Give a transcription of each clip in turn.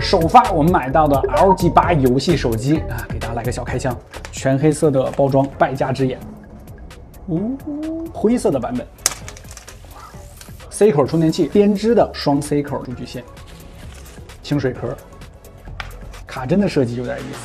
首发我们买到的 LG8 游戏手机啊，给大家来个小开箱，全黑色的包装，败家之眼。灰色的版本。C 口充电器，编织的双 C 口数据线，清水壳，卡针的设计有点意思。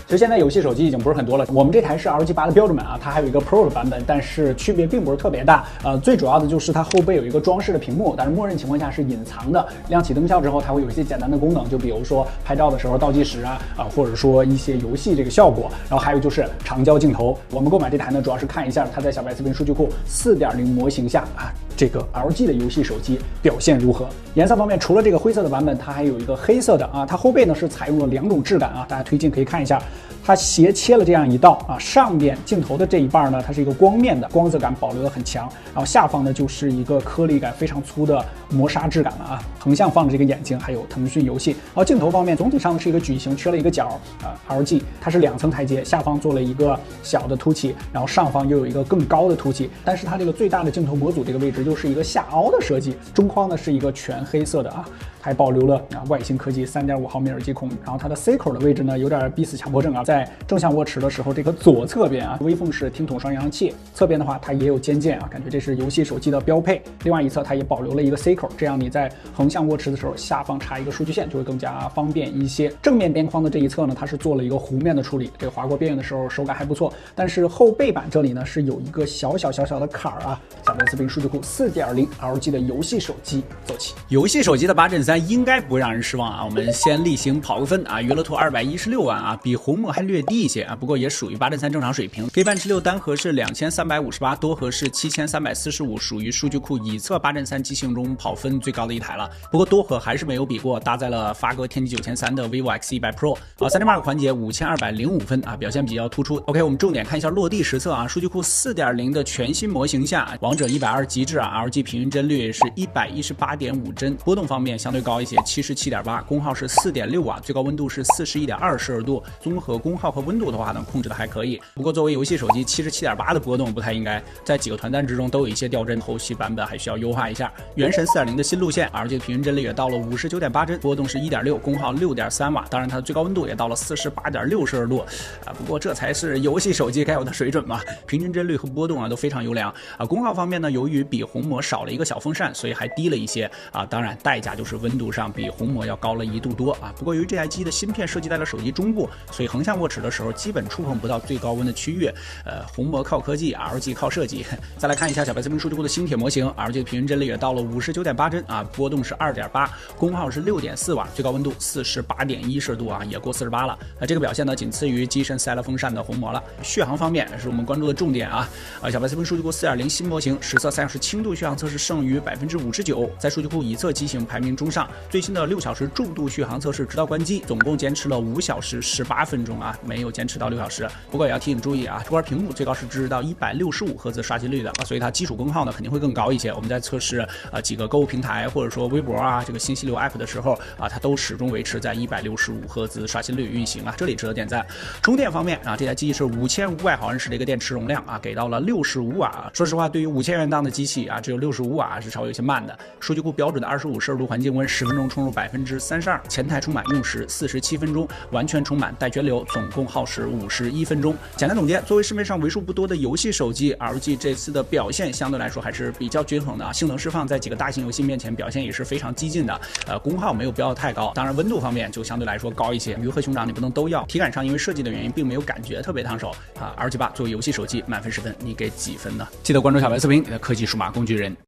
其实现在游戏手机已经不是很多了，我们这台是 LG8 的标准版啊，它还有一个 Pro 的版本，但是区别并不是特别大。最主要的就是它后背有一个装饰的屏幕，但是默认情况下是隐藏的。亮起灯效之后，它会有一些简单的功能，就比如说拍照的时候倒计时或者说一些游戏这个效果。然后还有就是长焦镜头。我们购买这台呢，主要是看一下它在小白视频数据库 4.0 模型下这个 LG 的游戏手机表现如何？颜色方面，除了这个灰色的版本，它还有一个黑色的它后背呢是采用了2种质感大家推荐可以看一下。它斜切了这样一道上边镜头的这一半呢，它是一个光面的，光泽感保留的很强。然后下方呢就是一个颗粒感非常粗的磨砂质感了横向放着这个眼睛，还有腾讯游戏。然后镜头方面，总体上是一个矩形，缺了一个角LG 它是2层台阶，下方做了一个小的凸起，然后上方又有一个更高的凸起。但是它这个最大的镜头模组这个位置又是一个下凹的设计，中框呢是一个全黑色的还保留了外星科技3.5毫米耳机孔。然后它的 C 口的位置呢有点逼死强迫症在正向握持的时候，这个左侧边微风式听筒双扬声器，侧边的话它也有肩键感觉这是游戏手机的标配。另外一侧它也保留了一个 C 口，这样你在横向握持的时候，下方插一个数据线就会更加方便一些。正面边框的这一侧呢，它是做了一个弧面的处理，这个划过边缘的时候手感还不错。但是后背板这里呢是有一个小小的坎儿小白视频数据库 4.0 LG 的游戏手机走起。游戏手机的8阵3应该不会让人失望我们先例行跑个分娱乐兔216万比红魔还略低一些不过也属于8阵3正常水平。K-Band 单核是2358，多核是7345，属于数据库已测8阵3机型中跑分最高的一台了。不过多核还是没有比过搭载了发哥天玑9300的 vivo X100 Pro3.8 环节5205分表现比较突出。OK， 我们重点看一下落地实测数据库 4.0 的全新模型下，王者120极致LG 平均帧率是118.5帧，波动方面相对高一些，77.8，功耗是4.6瓦，最高温度是41.2摄氏度，综合功耗和温度的话呢，控制的还可以。不过作为游戏手机，77.8的波动不太应该，在几个团战之中都有一些掉帧，后期版本还需要优化一下。原神 4.0 的新路线，LG 的平均帧率也到了59.8帧，波动是1.6，功耗6.3瓦，当然它的最高温度也到了48.6摄氏度不过这才是游戏手机该有的水准嘛，平均帧率和波动都非常优良功耗方面呢，由于比红魔少了一个小风扇，所以还低了一些当然代价就是温度上比红魔要高了1度多不过由于这台机的芯片设计在了手机中部，所以横向握持的时候基本触碰不到最高温的区域红魔靠科技，LG 靠设计。再来看一下小白视频数据库的新铁模型，LG 的平均帧率也到了59.8帧波动是2.8，功耗是6.4瓦，最高温度48.1摄氏度也过48了这个表现呢仅次于机身塞了风扇的红魔了。续航方面是我们关注的重点小白视频数据库 4.0 新模型实测3小时轻度续航测试剩余 59%， 在数据库已测机型排名中上。最新的6小时重度续航测试直到关机总共坚持了5小时18分钟没有坚持到6小时。不过也要提醒注意这块屏幕最高是支持到165赫兹刷新率的所以它基础功耗呢肯定会更高一些。我们在测试几个购物平台或者说微博这个信息流 app 的时候它都始终维持在165赫兹刷新率运行这里值得点赞。充电方面这台机器是5500毫安时的一个电池容量给到了65瓦。说实话，对于5000元档的机器只有65瓦是稍微有些慢的。数据库标准的25摄氏度环境温，10分钟充入32%，前台充满用时47分钟，完全充满带涓流总共耗时51分钟。简单总结，作为市面上为数不多的游戏手机 ，LG 这次的表现相对来说还是比较均衡的性能释放在几个大型游戏面前表现也是非常激进的。功耗没有标得太高，当然温度方面就相对来说高一些。鱼和熊掌你不能都要，体感上因为设计的原因并没有感觉特别烫手LG8作为游戏手机满分10分，你给几分呢？记得关注小白视频，你的科技数码工具人。